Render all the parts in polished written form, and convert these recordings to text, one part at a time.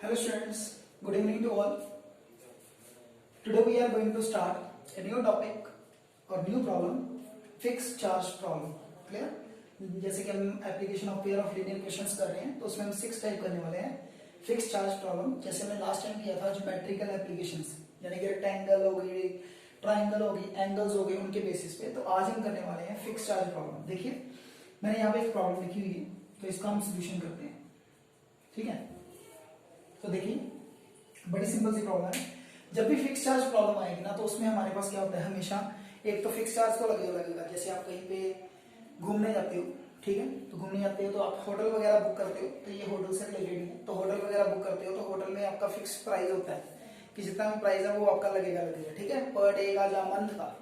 Hello students, good evening to all. Today we are going to start a new topic or new problem, fixed charge problem. Clear? जैसे कि हम application of pair of linear questions कर रहे हैं तो उसमें हम 6 type करने वाले हैं फिक्स चार्ज प्रॉब्लम। जैसे हमने लास्ट टाइम किया था ज्योमेट्रिकल एप्लीकेशंस, यानी कि रेक्टेंगल हो गई, ट्राइंगल हो गई, एंगल्स हो गए, उनके बेसिस पे। तो आज हम करने वाले हैं फिक्स चार्ज प्रॉब्लम। देखिए मैंने यहाँ पे एक प्रॉब्लम लिखी हुई है, तो इसका हम सोल्यूशन करते हैं। ठीक है, तो देखिए बड़ी सिंपल सी प्रॉब्लम है। जब भी फिक्स चार्ज प्रॉब्लम आएगी ना, तो उसमें हमारे पास क्या होता है, हमेशा एक तो फिक्स चार्ज तो लगेगा। जैसे आप कहीं पे घूमने जाते हो, ठीक है, तो घूमने जाते हो तो आप होटल वगैरह बुक करते हो, तो ये होटल से रिलेटेड है। तो होटल वगैरह बुक करते हो तो होटल में आपका फिक्स प्राइस होता है कि जितना भी प्राइस है वो आपका लगेगा। ठीक है, पर डे का या मंथ का,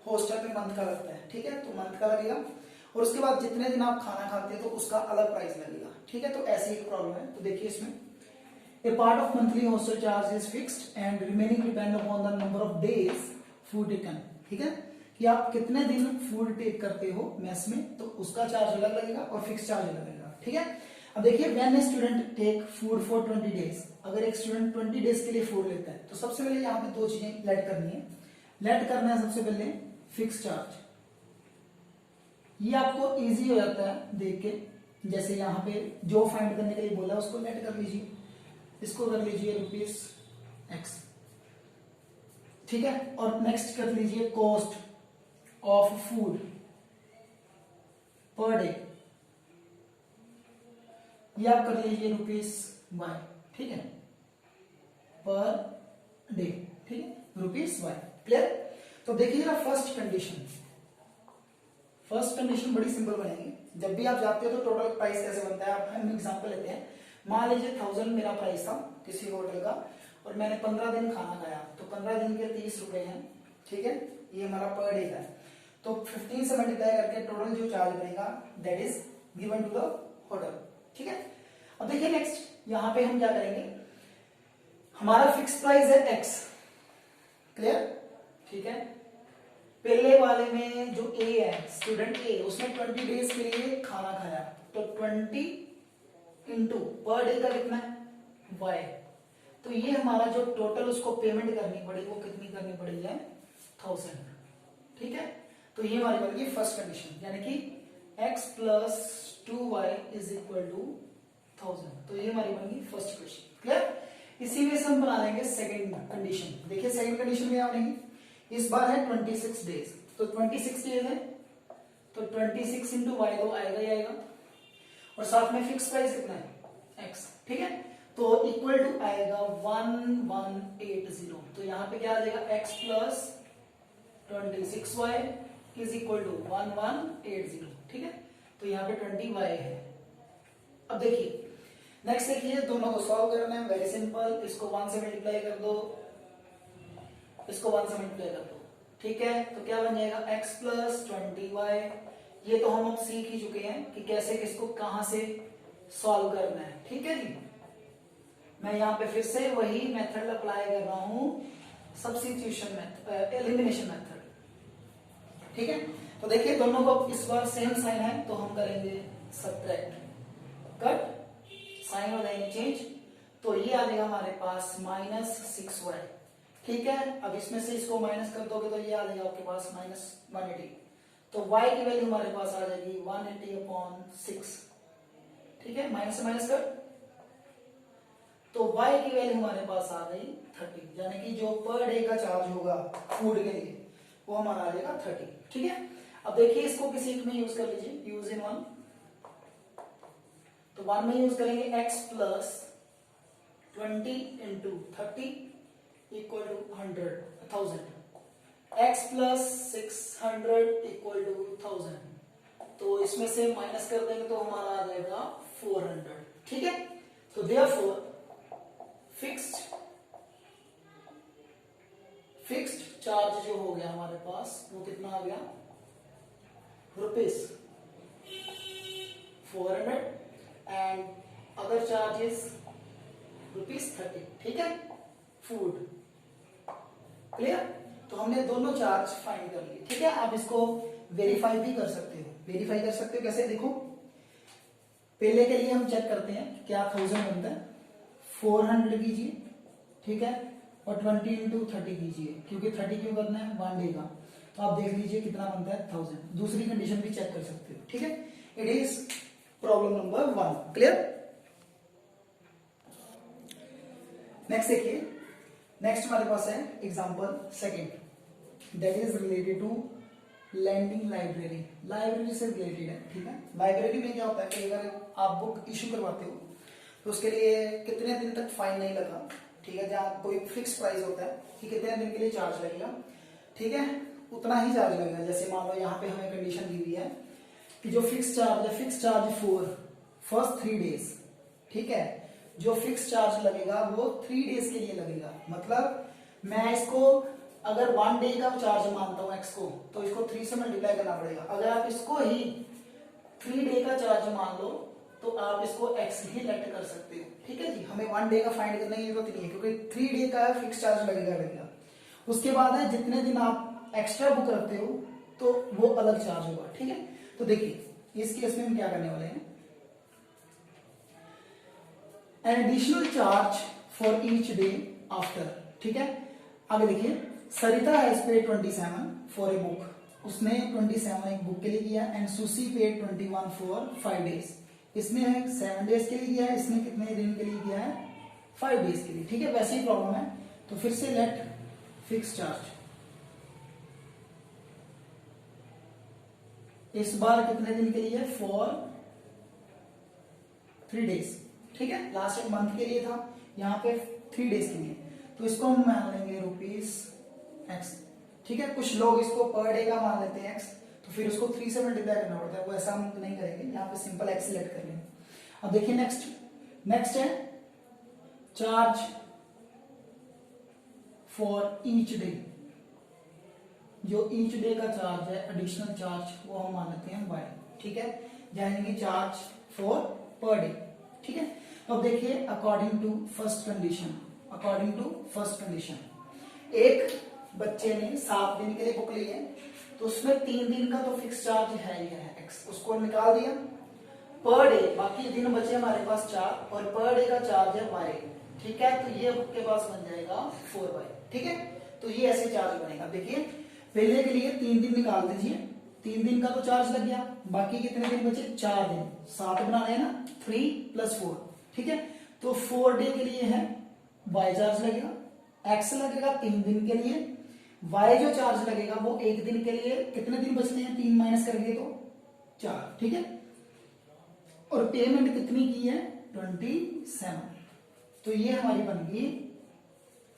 हॉस्टल में मंथ का लगता है। ठीक है, तो मंथ का लगेगा और उसके बाद जितने दिन आप खाना खाते हो तो उसका अलग प्राइस लगेगा। ठीक है, तो ऐसी एक प्रॉब्लम है। तो देखिए इसमें A part of monthly hostel charge is fixed and remaining depend upon the number of days food taken। ठीक है, कि आप कितने दिन फूड टेक करते हो मेस में, तो उसका चार्ज अलग लगेगा और फिक्स चार्ज अलग लगेगा। ठीक है, अब देखिए when a student take food for 20 days, अगर एक स्टूडेंट 20 डेज के लिए फूड लेता है तो सबसे पहले यहाँ पे दो चीजें लेट करनी है। लेट करना है सबसे पहले फिक्स चार्ज। ये आपको इजी हो जाता है देख के, जैसे यहाँ पे जो फाइंड करने के लिए बोला है उसको लेट कर लीजिए, इसको कर लीजिए ₹x। ठीक है, और नेक्स्ट कर लीजिए cost of food per day, ये आप कर लीजिए ₹y। ठीक है, पर डे। ठीक है, ₹y। क्लियर? तो देखिएगा फर्स्ट कंडीशन बड़ी सिंपल बनेगी। जब भी आप जाते हो तो टोटल प्राइस कैसे बनता है, आप हम एग्जांपल लेते हैं। मान लीजिए 1000 मेरा प्राइस था किसी होटल का और मैंने 15 दिन खाना खाया, तो 15 दिन के 30 रुपए हैं। ठीक है, ये हमारा पर डे का है। तो 15 से मल्टीप्लाई करके टोटल जो चार्ज बनेगा that is given to the hotel. ठीक है, अब देखिए नेक्स्ट यहां पे हम क्या करेंगे, हमारा फिक्स प्राइस है x। क्लियर? ठीक है, पहले वाले में जो ए है, स्टूडेंट ए, उसने 20 डेज के लिए खाना खाया, तो 20 इंटू पर डे का कितना है y। तो ये हमारा जो टोटल उसको पेमेंट करनी पड़ी वो कितनी करनी पड़ी है 1000। ठीक है, तो ये हमारी बन गई फर्स्ट कंडीशन, यानी कि x plus 2y is equal to 1000। तो ये हमारी बन गई फर्स्ट क्वेश्चन। क्लियर? इसी में से हम बना लेंगे सेकंड कंडीशन। देखिए सेकंड कंडीशन में क्या बनेगी, इस बार है 26 डेज, तो 26 डेज है तो 26 इंटू वाई तो आएगा ही आएगा, और साथ में फिक्स प्राइस कितना है x। ठीक है, तो इक्वल टू आएगा 1180। तो यहाँ पे क्या आ जाएगा x plus 26y is equal to 1180। ठीक है, तो यहाँ पे 20y है। अब देखिए नेक्स्ट देखिए, दोनों को सॉल्व करना है, वेरी सिंपल। इसको 1 से मल्टीप्लाई कर दो, इसको 1 से मल्टीप्लाई कर दो। ठीक है, तो क्या बन जाएगा x प्लस 20y। ये तो हम अब सीख ही चुके हैं कि कैसे किसको कहां से सॉल्व करना है। ठीक है जी, मैं यहाँ पे फिर से वही मेथड अप्लाई कर रहा हूं, सब्स्टिट्यूशन मेथड, एलिमिनेशन मेथड। ठीक है, तो देखिए दोनों को इस बार सेम साइन है तो हम करेंगे सब्ट्रैक्ट, कट, साइन हो जाएंगे चेंज, तो ये आ जाएगा हमारे पास -6y। ठीक है, अब इसमें से इसको माइनस कर दोगे तो ये आ जाएगा आपके पास -180। तो y की वैल्यू हमारे पास आ जाएगी 180/6। ठीक है, माइनस से माइनस कर, तो y की वैल्यू हमारे पास आ गई 30, यानी कि जो पर डे का चार्ज होगा फूड के लिए वो हमारा आ जाएगा 30। ठीक है, अब देखिए इसको किसी में यूज कर लीजिए, यूज इन 1। तो 1 में यूज करेंगे x plus 20 into 30 equal to 1000। x plus 600 equal to 1000। तो इसमें से माइनस कर देंगे तो हमारा आ जाएगा 400। ठीक है, तो देयरफॉर फिक्स्ड चार्ज जो हो गया हमारे पास वो कितना आ गया, ₹400 एंड अदर चार्जेस ₹30। ठीक है, फूड। क्लियर? तो हमने दोनों चार्ज फाइंड कर लिए। ठीक है, आप इसको वेरीफाई भी कर सकते हो। वेरीफाई कर सकते हो कैसे, देखो पहले के लिए हम चेक करते हैं क्या 1000 बनता है, 400 कीजिए, ठीक है, और 20 इंटू 30 कीजिए, क्योंकि 30 क्यों करना है, 1 डे का। तो आप देख लीजिए कितना बनता है 1000। दूसरी कंडीशन भी चेक कर सकते हो, ठीक है। It is problem number 1, clear. Next देखिए, नेक्स्ट हमारे पास है example second, that is related to landing library. Library से रिलेटेड है, ठीक है। लाइब्रेरी में क्या होता है कि अगर आप बुक इशू करवाते हो तो उसके लिए कितने दिन तक फाइन नहीं लगा, ठीक है, जहाँ कोई फिक्स प्राइस होता है कि कितने दिन के लिए चार्ज लगेगा, ठीक है, उतना ही चार्ज लगेगा। जैसे मान लो यहाँ पे हमें कंडीशन दी हुई है कि जो फिक्स चार्ज है, fix charge for first 3 days, ठीक है, जो फिक्स चार्ज लगेगा वो 3 डेज के लिए लगेगा। मतलब मैं इसको अगर 1 डे का चार्ज मानता हूँ एक्स को, तो इसको 3 से मल्टीप्लाई करना पड़ेगा। अगर आप इसको ही 3 डे का चार्ज मान लो तो आप इसको एक्स ही लेट कर सकते हो, ठीक है जी। हमें 1 डे का फाइंड करने की जरूरत नहीं है, क्योंकि 3 डे का फिक्स चार्ज लगेगा। उसके बाद है जितने दिन आप एक्स्ट्रा बुक रखते हो तो वो अलग चार्ज होगा, ठीक है। तो देखिए इस केस में हम क्या करने वाले हैं, an additional charge for each day after, ठीक है। आगे देखिए, Sarita has paid 27 for a book, उसने 27 एक बुक के लिए किया, and Sushi paid 21 for 5 days. इसने 7 डेज के लिए किया है, इसने कितने दिन के लिए किया है, 5 डेज के लिए, ठीक है। वैसे ही प्रॉब्लम है, तो फिर से लेट फिक्स चार्ज, इस बार कितने दिन के लिए, फॉर 3 डेज, ठीक है। लास्ट एक मंथ के लिए था, यहाँ पे 3 डेज के लिए, तो इसको हम मान लेंगे रुपीज एक्स, ठीक है। कुछ लोग इसको पर डे का मान लेते हैं एक्स, तो फिर उसको 3 से मल्टीप्लाई करना पड़ता है, वो ऐसा हम नहीं करेंगे, यहाँ पे सिंपल एक्स सिलेक्ट कर लेंगे। अब देखिए नेक्स्ट है चार्ज फॉर ईच डे। जो ईच डे का चार्ज है, एडिशनल चार्ज, वो हम मान लेते हैं वाई, ठीक है, यानी चार्ज फॉर पर डे, ठीक है। तो अब देखिए अकॉर्डिंग टू फर्स्ट कंडीशन, एक बच्चे ने 7 दिन के लिए बुक ली है, तो उसमें 3 दिन का तो फिक्स चार्ज है ही है एक्स, उसको निकाल दिया। पर डे बाकी दिन बचे हमारे पास 4, और पर डे का चार्ज है वाई, ठीक है। तो ये बुक के पास बन जाएगा 4y, ठीक है। तो ये ऐसे चार्ज बनेगा। देखिए पहले के लिए 3 दिन निकाल दीजिए, 3 दिन का तो चार्ज लग गया, बाकी कितने दिन बचे, 4 दिन, 7 बनाने हैं ना, 3 + 4, ठीक है। तो 4 डे के लिए है y चार्ज लगेगा, x लगेगा 3 दिन के लिए, y जो चार्ज लगेगा वो 1 दिन के लिए, कितने दिन बचते हैं, 3 माइनस करेंगे तो 4, ठीक है। और पेमेंट कितनी की है, 27। तो ये हमारी बन गई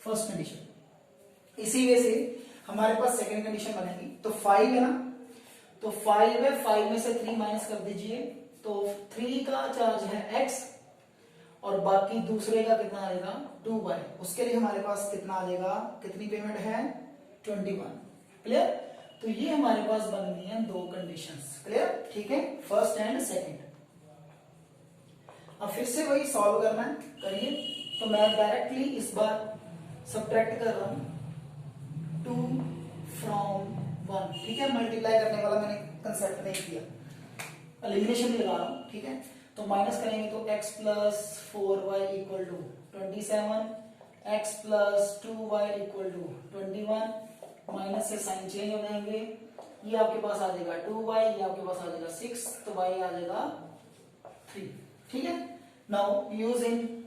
फर्स्ट कंडीशन। इसी वे से हमारे पास सेकंड कंडीशन बनेगी। तो 5 है ना, तो 5 है, 5 में से 3 माइनस कर दीजिए, तो 3 का चार्ज है x, और बाकी दूसरे का कितना आएगा, 2y। उसके लिए हमारे पास कितना आ जाएगा, कितनी पेमेंट है, 21, क्लियर। तो ये हमारे पास बन गई है 2 कंडीशंस, क्लियर, ठीक है, फर्स्ट एंड सेकंड। अब फिर से वही सॉल्व करना है, करिए। तो मैं डायरेक्टली इस बार सब्ट्रैक्ट कर रहा हूं 2 from 1, ठीक है। मल्टीप्लाई करने वाला मैंने कंसेप्ट नहीं किया, एलिमिनेशन लगा रहा हूं, ठीक है। तो माइनस करेंगे तो x + 4y = 27, x + 2y = 21, minus से साइन चेंज हो जाएंगे, ये आपके पास आ जाएगा 2y, ये आपके पास आ जाएगा 6, तो y आ जाएगा 3, ठीक है। नाउ यूज इन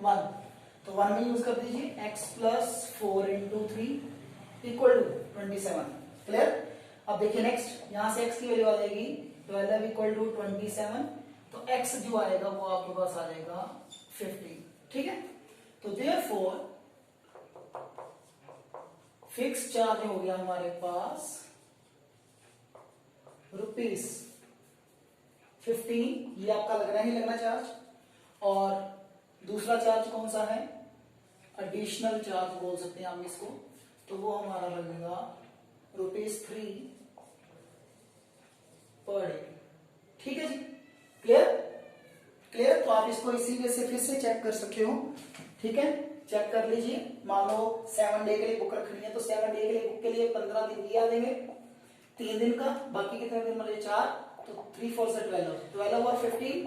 1, तो 1 में यूज कर दीजिए, x + 4 × 3 = 27, क्लियर। अब देखिए नेक्स्ट, यहां से x की वैल्यू आ जाएगी 12 = 27, तो x जो आएगा वो आपके पास आ जाएगा 50, ठीक है। तो देयरफॉर फिक्स चार्ज हो गया हमारे पास ₹15, ये आपका लगना ही लगना चार्ज। और दूसरा चार्ज कौन सा है, एडिशनल चार्ज बोल सकते हैं हम इसको, तो वो हमारा लगेगा ₹3 पर डे, ठीक है जी, क्लियर। तो आप इसको इसी वे से फिर से चेक कर सकते हो, ठीक है, चेक कर लीजिए। मान लो 7 डे के लिए बुक रखनी है, तो 7 डे के लिए बुक के लिए 15 दिन दिया देंगे, 3 दिन का, बाकी कितने दिन बचे, 4, तो 3 4 से 12 और 15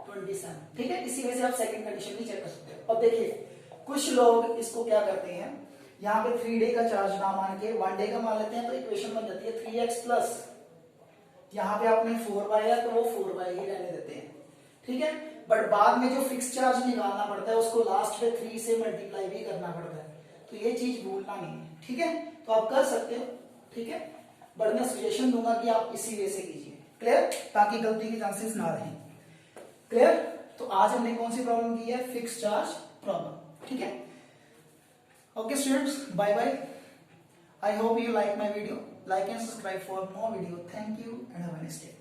27, ठीक है। इसी वजह से आप सेकंड कंडीशन भी चेक कर सकते हो। अब देखिए कुछ लोग इसको क्या करते हैं, यहाँ पे 3 डे का चार्ज ना मान के 1 डे का मान लेते हैं, तो इक्वेशन बन जाती है 3x प्लस, यहाँ पे आपने 4y है तो वो 4y ही रहने देते हैं, ठीक है। बट बाद में जो फिक्स चार्ज निकालना पड़ता है उसको लास्ट में 3 से मल्टीप्लाई भी करना पड़ता है, तो ये चीज भूलना नहीं है, ठीक है। तो आप कर सकते हो, ठीक है, बट मैं सजेशन दूंगा कि आप इसी वे से कीजिए, क्लियर, ताकि गलती के चांसेस ना रहें, क्लियर। तो आज हमने कौन सी प्रॉब्लम की है, फिक्स चार्ज प्रॉब्लम, ठीक है। Okay students, bye bye, I hope you like my video. Like and subscribe for more video. Thank you and have a nice day.